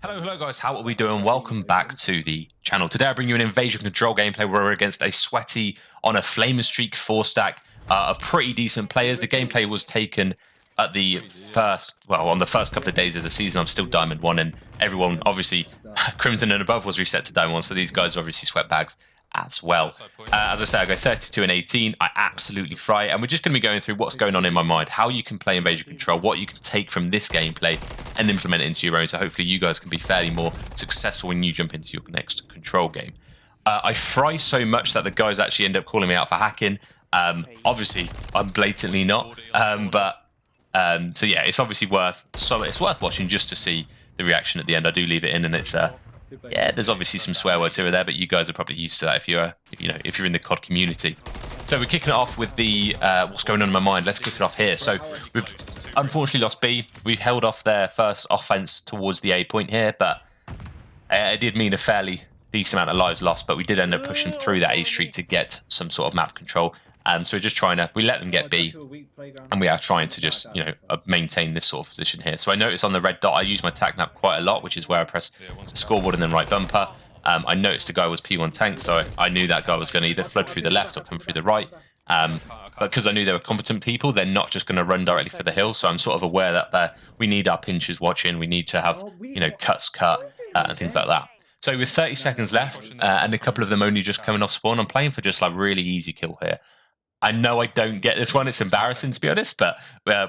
Hello guys, how are we doing? Welcome back to the channel. Today I bring you an invasion control gameplay where we're against a sweaty on a flamer streak 4-stack of pretty decent players. The gameplay was taken at the on the first couple of days of the season. I'm still Diamond 1 and everyone, obviously, Crimson and above was reset to Diamond 1, so these guys are obviously sweatbags as well. As I say, I go 32 and 18. I absolutely fry, and we're just going to be going through what's going on in my mind, how you can play invasion control, what you can take from this gameplay and implement it into your own, so hopefully you guys can be fairly more successful when you jump into your next control game. I fry so much that the guys actually end up calling me out for hacking. Obviously, I'm blatantly not, so yeah, it's obviously worth watching just to see the reaction at the end. I do leave it in, and it's yeah, there's obviously some swear words here or there, but you guys are probably used to that if you're in the COD community. So we're kicking it off with the what's going on in my mind. Let's kick it off here. So we've unfortunately lost B. We've held off their first offense towards the A point here, but it did mean a fairly decent amount of lives lost, but we did end up pushing through that A streak to get some sort of map control. So we're just we let them get B, and we are trying to just, maintain this sort of position here. So I noticed on the red dot, I use my tac map quite a lot, which is where I press the scoreboard and then right bumper. I noticed the guy was P1 tank, so I knew that guy was going to either flood through the left or come through the right. But because I knew they were competent people, they're not just going to run directly for the hill. So I'm sort of aware that we need our pinches watching. We need to have, cuts cut and things like that. So with 30 seconds left and a couple of them only just coming off spawn, I'm playing for just like really easy kill here. I know I don't get this one. It's embarrassing, to be honest, but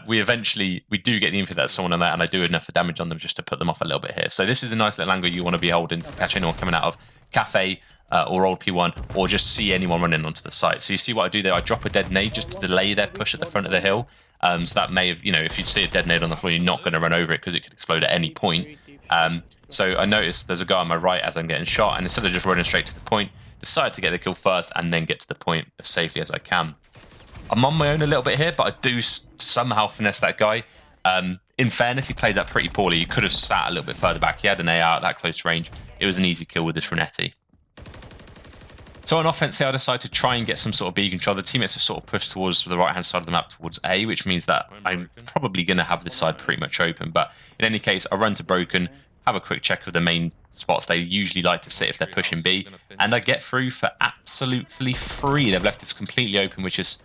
we do get the info that someone on that, and I do enough damage on them just to put them off a little bit here. So this is a nice little angle you want to be holding to catch anyone coming out of Cafe or Old P1, or just see anyone running onto the site. So you see what I do there? I drop a dead nade just to delay their push at the front of the hill. So that may have, if you see a dead nade on the floor, you're not going to run over it because it could explode at any point. So I noticed there's a guy on my right as I'm getting shot, and instead of just running straight to the point, decide to get the kill first and then get to the point as safely as I can. I'm on my own a little bit here, but I do somehow finesse that guy. In fairness, he played that pretty poorly. He could have sat a little bit further back. He had an AR at that close range. It was an easy kill with this Renetti. So on offense here, I decided to try and get some sort of B control. The teammates have sort of pushed towards the right-hand side of the map towards A, which means that I'm probably going to have this side pretty much open. But in any case, I run to Broken, have a quick check of the main spots they usually like to sit if they're pushing B, and I get through for absolutely free. They've left this completely open, which is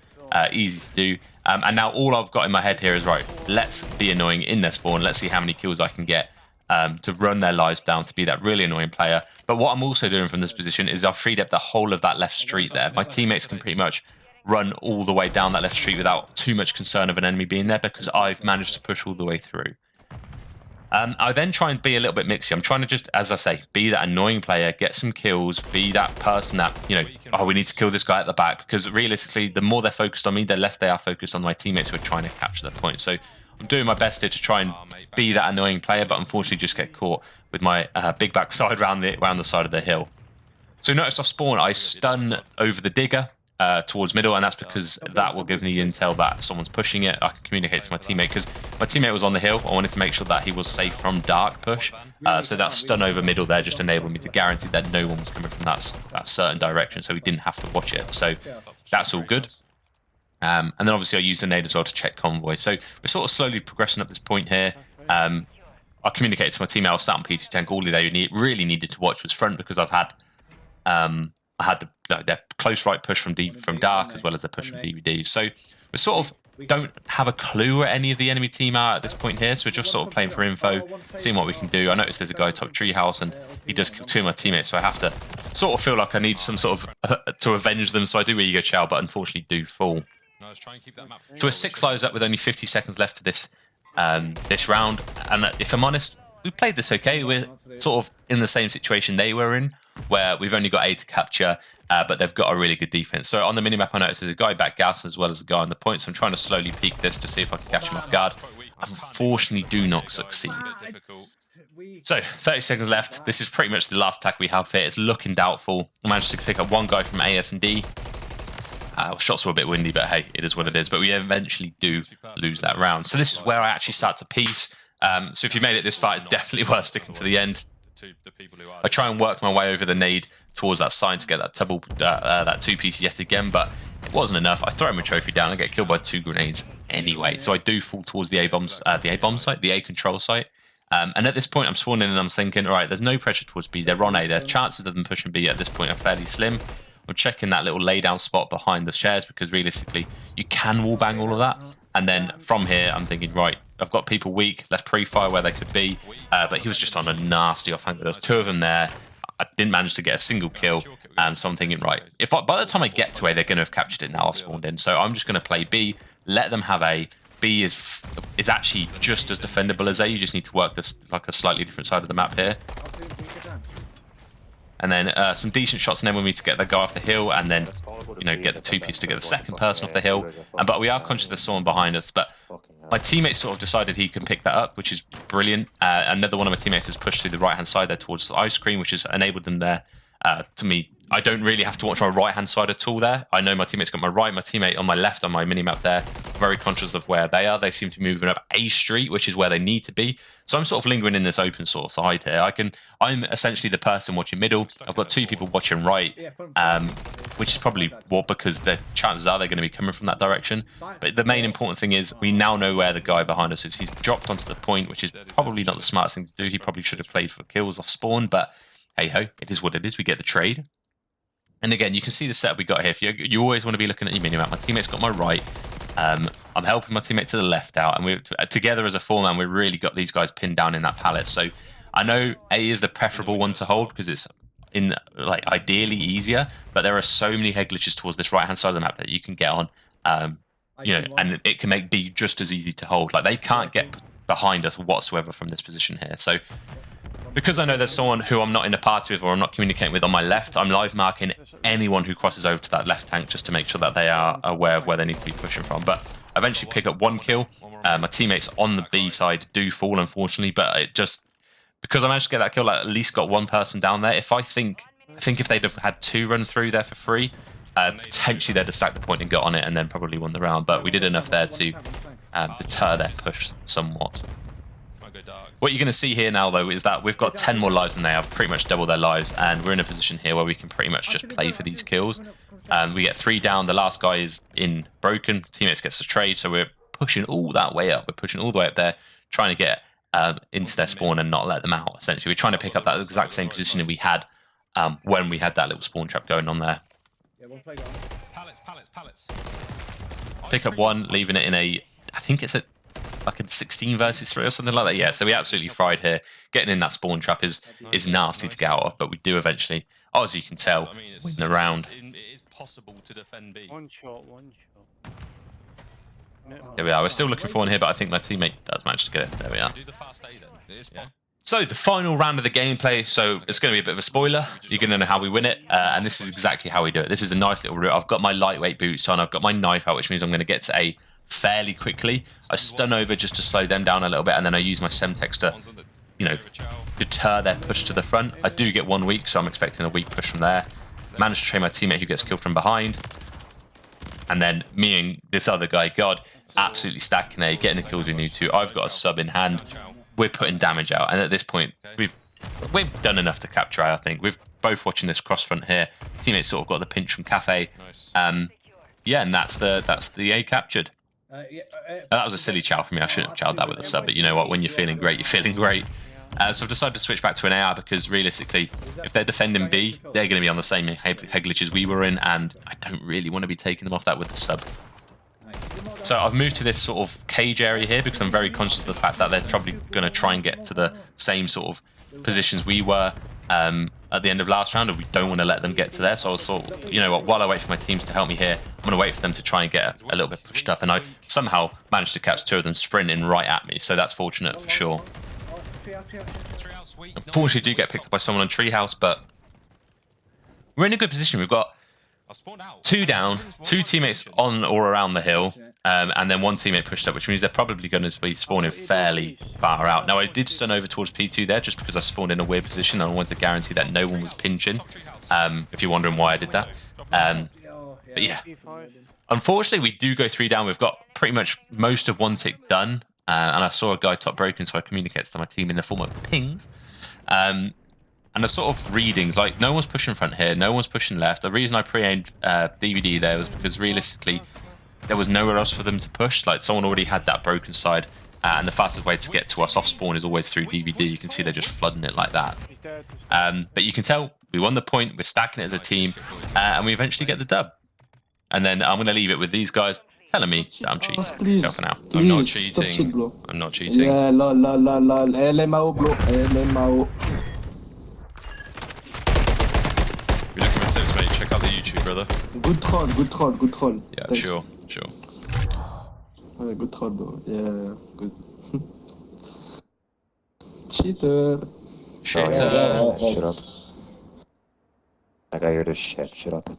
easy to do. And now all I've got in my head here is, right, let's be annoying in their spawn. Let's see how many kills I can get to run their lives down, to be that really annoying player. But what I'm also doing from this position is I've freed up the whole of that left street there. My teammates can pretty much run all the way down that left street without too much concern of an enemy being there, because I've managed to push all the way through. I then try and be a little bit mixy. I'm trying to just, as I say, be that annoying player, get some kills, be that person that, we need to kill this guy at the back, because realistically, the more they're focused on me, the less they are focused on my teammates who are trying to capture the point. So I'm doing my best here to try and be that annoying player, but unfortunately just get caught with my big backside around the side of the hill. So notice off spawn, I stun over the digger towards middle, and that's because that will give me intel that someone's pushing it. I can communicate to my teammate, because my teammate was on the hill. I wanted to make sure that he was safe from dark push, so that stun over middle there just enabled me to guarantee that no one was coming from that certain direction, so we didn't have to watch it. So that's all good. And then obviously I used the nade as well to check convoy. So we're sort of slowly progressing up this point here. I communicated to my teammate. I was sat on P2 tank. All they really needed to watch was front, because I had the close right push from dark, as well as the push from DVD. So we sort of don't have a clue where any of the enemy team are at this point here, so we're just sort of playing for info, seeing what we can do. I noticed there's a guy top treehouse, and he does kill two of my teammates, so I have to sort of feel like I need some sort of to avenge them. So I do ego chow, but unfortunately do fall. So we're 6 lives up with only 50 seconds left to this round, and if I'm honest, we played this okay. We're sort of in the same situation they were in, where we've only got A to capture, but they've got a really good defense. So on the minimap, I noticed there's a guy back gas as well as a guy on the point, so I'm trying to slowly peek this to see if I can catch him off guard. Unfortunately, do not succeed. So 30 seconds left. This is pretty much the last attack we have here. It's looking doubtful. I managed to pick up one guy from AS and D. Shots were a bit windy, but hey, it is what it is. But we eventually do lose that round. So this is where I actually start to piece. So if you made it this far, it's definitely worth sticking to the end. I try and work my way over the nade towards that sign to get that two-piece yet again, but it wasn't enough. I throw my trophy down and get killed by 2 grenades anyway. So I do fall towards the A-bomb site, the A control site. And at this point, I'm spawning and I'm thinking, all right, there's no pressure towards B. They're on A. Their chances of them pushing B at this point are fairly slim. I'm checking that little laydown spot behind the chairs because realistically, you can wallbang all of that. And then from here, I'm thinking, right, I've got people weak. Let's pre-fire where they could be. But he was just on a nasty offhand. There was 2 of them there. I didn't manage to get a single kill. So I'm thinking, right, by the time I get to A, they're going to have captured it now. I've spawned in. So I'm just going to play B, let them have A. B is actually just as defendable as A. You just need to work this like a slightly different side of the map here. And then some decent shots enable me to get the guy off the hill, and then get the 2-piece to get the second person off the hill. But we are conscious there's someone behind us. But my teammate sort of decided he can pick that up, which is brilliant. Another one of my teammates has pushed through the right-hand side there towards the ice cream, which has enabled them there. To me, I don't really have to watch my right-hand side at all there. I know my teammate's got my right, my teammate on my left on my mini-map there. Very conscious of where they are. They seem to be moving up A Street, which is where they need to be. So I'm sort of lingering in this open sort of side here. I'm essentially the person watching middle. I've got 2 people watching right, which is probably because the chances are they're going to be coming from that direction. But the main important thing is we now know where the guy behind us is. He's dropped onto the point, which is probably not the smartest thing to do. He probably should have played for kills off spawn, but hey-ho, it is what it is. We get the trade. And again, you can see the setup we got here. You always want to be looking at your minimap. My teammate's got my right. I'm helping my teammate to the left out. And we're together as a 4-man, we've really got these guys pinned down in that pallet. So I know A is the preferable one to hold because it's ideally easier. But there are so many head glitches towards this right-hand side of the map that you can get on. And it can make B just as easy to hold. Like, they can't get behind us whatsoever from this position here. So because I know there's someone who I'm not in a party with or I'm not communicating with on my left, I'm live marking anyone who crosses over to that left tank just to make sure that they are aware of where they need to be pushing from. But I eventually pick up 1 kill. My teammates on the B side do fall, unfortunately, but because I managed to get that kill, I at least got 1 person down there. I think if they'd have had 2 run through there for free, potentially they'd have stacked the point and got on it and then probably won the round. But we did enough there to deter their push somewhat. What you're going to see here now, though, is that we've got 10 more lives than they have, pretty much double their lives, and we're in a position here where we can pretty much just play for these kills. We get 3 down. The last guy is in broken. Teammates gets the trade, so we're pushing all that way up. We're pushing all the way up there, trying to get into their spawn and not let them out, essentially. We're trying to pick up that exact same position that we had when we had that little spawn trap going on there. Pallets. Pick up 1, leaving it in a... I think it's a 16 versus 3 or something like that. Yeah, so we absolutely fried here. Getting in that spawn trap is nasty to get out of, but we do eventually, as you can tell, win the round. It is possible to defend B. One shot. There we are. We're still looking for one here, but I think my teammate does manage to get it. There we are. Do the fast A then. It is fine. So the final round of the gameplay, so it's going to be a bit of a spoiler. You're going to know how we win it, and this is exactly how we do it. This is a nice little route. I've got my lightweight boots on. I've got my knife out, which means I'm going to get to A fairly quickly. I stun over just to slow them down a little bit, and then I use my Semtex to, deter their push to the front. I do get 1 weak, so I'm expecting a weak push from there. Manage to train my teammate who gets killed from behind. And then me and this other guy, God, absolutely stacking A, getting the kills we need to. I've got a sub in hand. We're putting damage out, and at this point, we've done enough to capture A, I think. We're both watching this cross front here. Teammates sort of got the pinch from Cafe. Yeah, and that's the A captured. That was a silly chow for me. I shouldn't have chowed that with a sub, but you know what? When you're feeling great, you're feeling great. So I've decided to switch back to an AR because realistically, if they're defending B, they're going to be on the same head glitches we were in, and I don't really want to be taking them off that with the sub. So I've moved to this sort of cage area here because I'm very conscious of the fact that they're probably going to try and get to the same sort of positions we were at the end of last round, and we don't want to let them get to there. So I was thought, you know what, while I wait for my teams to help me here, I'm going to wait for them to try and get a little bit pushed up, and I somehow managed to catch 2 of them sprinting right at me, so that's fortunate for sure. Unfortunately, do get picked up by someone on Treehouse, but we're in a good position. We've got 2 down, 2 teammates on or around the hill, and then 1 teammate pushed up, which means they're probably going to be spawning fairly far out. Now, I did stun over towards P2 there just because I spawned in a weird position and I wanted to guarantee that no one was pinching, if you're wondering why I did that. But yeah, unfortunately, we do go 3 down. We've got pretty much most of 1 tick done, and I saw a guy top broken, so I communicated to my team in the form of pings. And the sort of readings, like no one's pushing front here, no one's pushing left. The reason I pre-aimed DVD there was because realistically, there was nowhere else for them to push. Like someone already had that broken side And the fastest way to get to us off spawn is always through DVD. You can see they're just flooding it like that. But you can tell we won the point. We're stacking it as a team, and we eventually get the dub. And then I'm going to leave it with these guys telling me that I'm cheating. Please, Go for now. I'm not please, cheating. stop cheat, bro. I'm not cheating. Yeah, lol. LMAO, bro. LMAO. If you're looking for tips, mate, check out the YouTube, brother. Good troll. Yeah, Thanks. sure. Good troll, bro. Yeah, good. Cheater. Shit. Shut up. I got you to shut up.